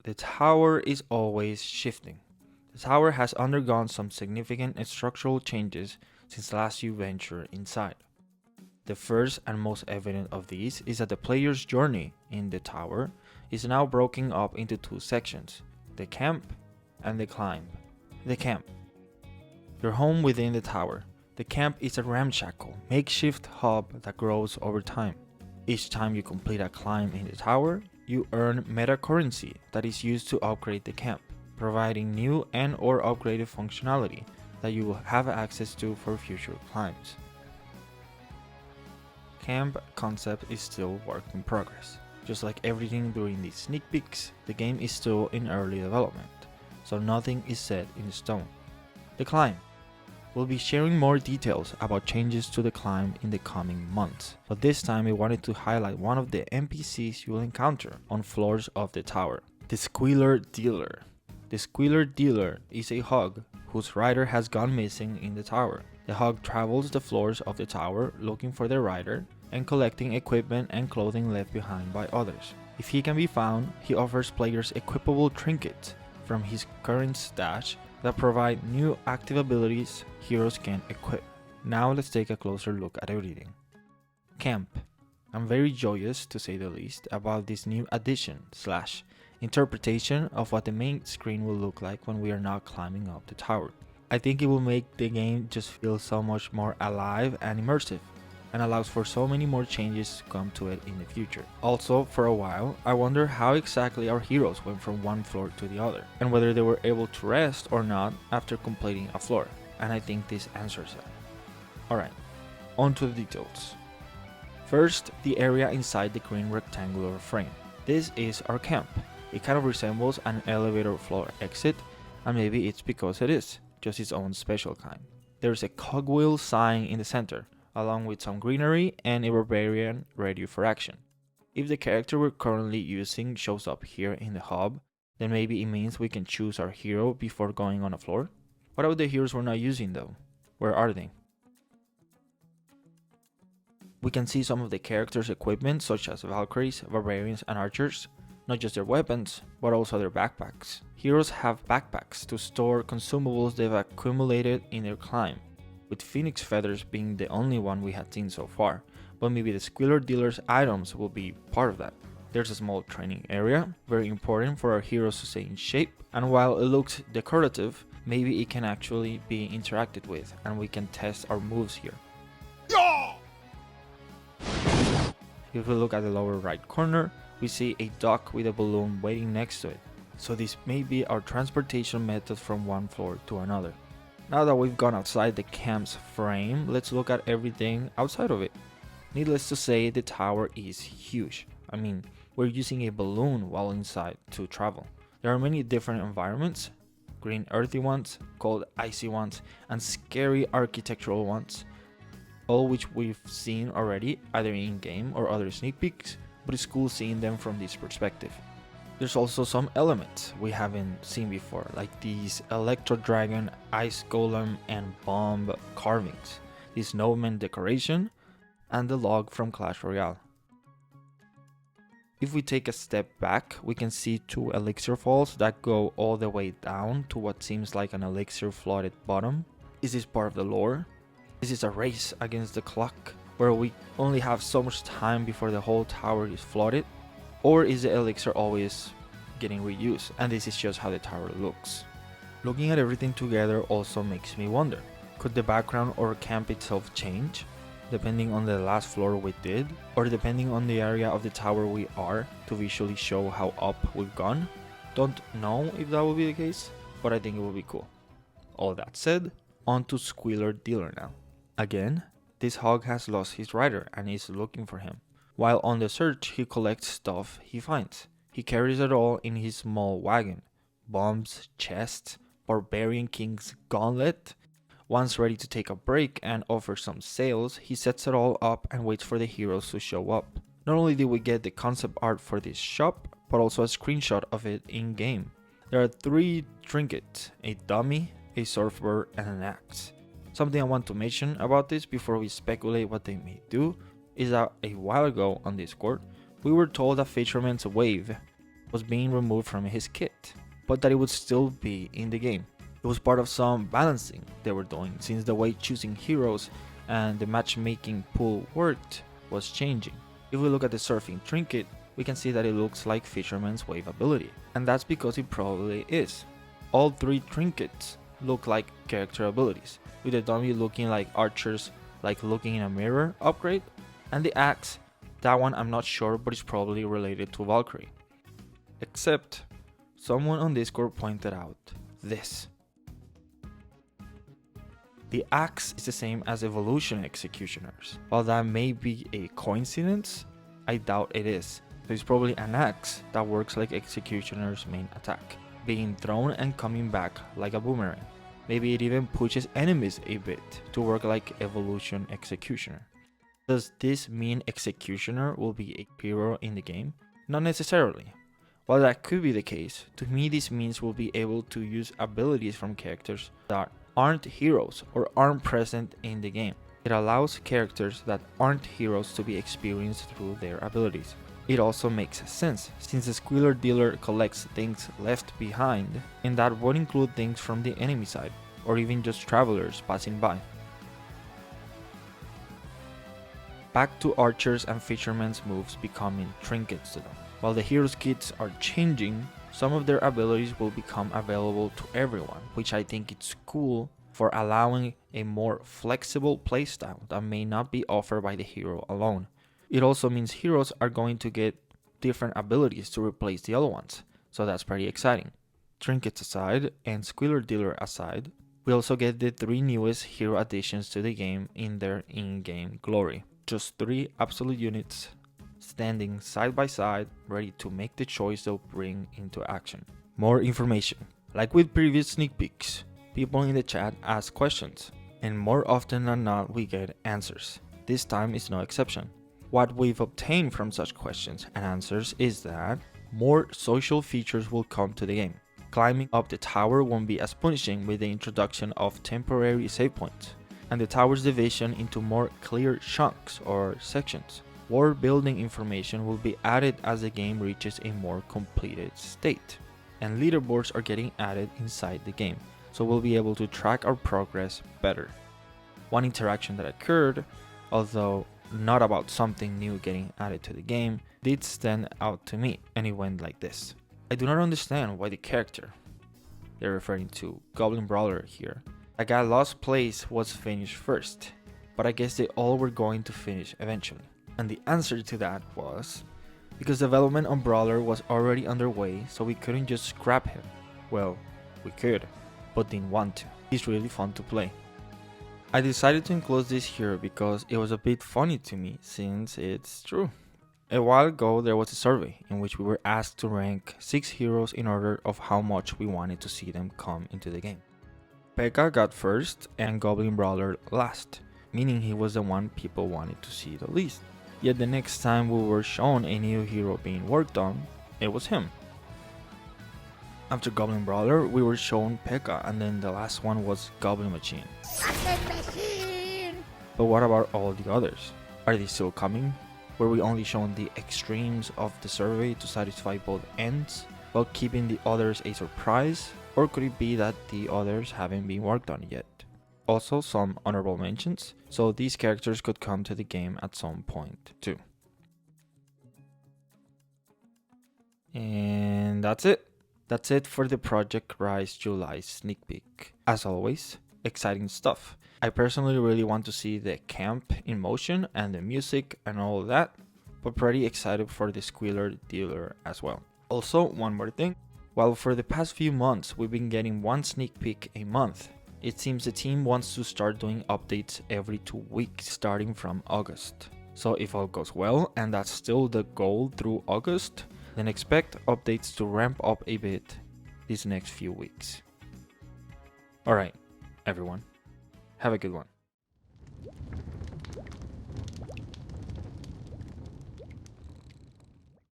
The tower is always shifting. The tower has undergone some significant structural changes since last you ventured inside. The first and most evident of these is that the player's journey in the tower is now broken up into two sections, the camp and the climb. The camp. Your home within the tower. The camp is a ramshackle, makeshift hub that grows over time. Each time you complete a climb in the tower, you earn meta currency that is used to upgrade the camp, providing new and or upgraded functionality that you will have access to for future climbs. Camp concept is still work in progress. Just like everything during these sneak peeks, the game is still in early development, so nothing is set in stone. The climb. We'll be sharing more details about changes to the climb in the coming months, but this time we wanted to highlight one of the NPCs you'll encounter on floors of the tower, the Squealer Dealer. The Squealer Dealer is a hog whose rider has gone missing in the tower. The hog travels the floors of the tower looking for the rider and collecting equipment and clothing left behind by others. If he can be found, he offers players equipable trinkets from his current stash that provide new active abilities heroes can equip. Now let's take a closer look at everything. Camp. I'm very joyous, to say the least, about this new addition / interpretation of what the main screen will look like when we are not climbing up the tower. I think it will make the game just feel so much more alive and immersive, and allows for so many more changes to come to it in the future. Also, for a while, I wonder how exactly our heroes went from one floor to the other, and whether they were able to rest or not after completing a floor, and I think this answers that. Alright, on to the details. First, the area inside the green rectangular frame. This is our camp. It kind of resembles an elevator floor exit, and maybe it's because it is, just its own special kind. There's a cogwheel sign in the center, along with some greenery and a barbarian ready for action. If the character we're currently using shows up here in the hub, then maybe it means we can choose our hero before going on a floor. What about the heroes we're not using though? Where are they? We can see some of the characters' equipment such as Valkyries, Barbarians and Archers, not just their weapons, but also their backpacks. Heroes have backpacks to store consumables they've accumulated in their climb, with Phoenix Feathers being the only one we had seen so far, but maybe the Squealer Dealer's items will be part of that. There's a small training area, very important for our heroes to stay in shape, and while it looks decorative, maybe it can actually be interacted with, and we can test our moves here. Yeah! If we look at the lower right corner, we see a dock with a balloon waiting next to it, so this may be our transportation method from one floor to another. Now that we've gone outside the camp's frame, let's look at everything outside of it. Needless to say, the tower is huge. I mean, we're using a balloon while inside to travel. There are many different environments, green earthy ones, cold icy ones, and scary architectural ones, all which we've seen already either in-game or other sneak peeks, but it's cool seeing them from this perspective. There's also some elements we haven't seen before, like these Electro Dragon, Ice Golem, and Bomb carvings, this snowman decoration, and the log from Clash Royale. If we take a step back, we can see two elixir falls that go all the way down to what seems like an elixir flooded bottom. Is this part of the lore? Is this a race against the clock, where we only have so much time before the whole tower is flooded? Or is the elixir always getting reused, and this is just how the tower looks? Looking at everything together also makes me wonder, could the background or camp itself change, depending on the last floor we did, or depending on the area of the tower we are, to visually show how up we've gone? Don't know if that will be the case, but I think it will be cool. All that said, on to Squealer Dealer now. Again, this hog has lost his rider and is looking for him. While on the search, he collects stuff he finds. He carries it all in his small wagon. Bombs, chests, Barbarian King's gauntlet. Once ready to take a break and offer some sales, he sets it all up and waits for the heroes to show up. Not only did we get the concept art for this shop, but also a screenshot of it in-game. There are 3 trinkets, a dummy, a surfboard, and an axe. Something I want to mention about this before we speculate what they may do is that a while ago on Discord, we were told that Fisherman's Wave was being removed from his kit, but that it would still be in the game. It was part of some balancing they were doing, since the way choosing heroes and the matchmaking pool worked was changing. If we look at the surfing trinket, we can see that it looks like Fisherman's Wave ability, and that's because it probably is. All three trinkets look like character abilities, with the dummy looking like Archer's like looking in a mirror upgrade, and the axe, that one I'm not sure, but it's probably related to Valkyrie. Except, someone on Discord pointed out this. The axe is the same as Evolution Executioners. While that may be a coincidence, I doubt it is. So it's probably an axe that works like Executioner's main attack, being thrown and coming back like a boomerang. Maybe it even pushes enemies a bit to work like Evolution Executioner. Does this mean Executioner will be a hero in the game? Not necessarily. While that could be the case, to me this means we'll be able to use abilities from characters that aren't heroes or aren't present in the game. It allows characters that aren't heroes to be experienced through their abilities. It also makes sense, since the Squealer Dealer collects things left behind, and that would include things from the enemy side, or even just travelers passing by. Back to Archers and Fishermen's moves becoming trinkets to them. While the heroes' kits are changing, some of their abilities will become available to everyone, which I think it's cool for allowing a more flexible playstyle that may not be offered by the hero alone. It also means heroes are going to get different abilities to replace the other ones, so that's pretty exciting. Trinkets aside, and Squealer Dealer aside, we also get the 3 newest hero additions to the game in their in-game glory. Just 3 absolute units, standing side by side, ready to make the choice they'll bring into action. More information. Like with previous sneak peeks, people in the chat ask questions, and more often than not we get answers. This time is no exception. What we've obtained from such questions and answers is that more social features will come to the game. Climbing up the tower won't be as punishing with the introduction of temporary save points, and the tower's division into more clear chunks or sections. War building information will be added as the game reaches a more completed state, and leaderboards are getting added inside the game, so we'll be able to track our progress better. One interaction that occurred, although not about something new getting added to the game, did stand out to me, and it went like this. I do not understand why the character, they're referring to Goblin Brawler here, that got lost place was finished first, but I guess they all were going to finish eventually. And the answer to that was, because development on Brawler was already underway, so we couldn't just scrap him. Well, we could, but didn't want to. He's really fun to play. I decided to include this here because it was a bit funny to me, since it's true. A while ago there was a survey in which we were asked to rank 6 heroes in order of how much we wanted to see them come into the game. P.E.K.K.A got first and Goblin Brawler last, meaning he was the one people wanted to see the least. Yet the next time we were shown a new hero being worked on, it was him. After Goblin Brawler, we were shown P.E.K.K.A, and then the last one was Goblin Machine. But what about all the others? Are they still coming? Were we only shown the extremes of the survey to satisfy both ends, while keeping the others a surprise? Or could it be that the others haven't been worked on yet? Also, some honorable mentions, so these characters could come to the game at some point too. And that's it. That's it for the Project R.I.S.E July sneak peek. As always, exciting stuff. I personally really want to see the camp in motion and the music and all of that, but pretty excited for the Squealer Dealer as well. Also, one more thing. While for the past few months we've been getting 1 sneak peek a month, it seems the team wants to start doing updates every 2 weeks starting from August. So if all goes well, and that's still the goal through August, then expect updates to ramp up a bit these next few weeks. Alright, everyone, have a good one.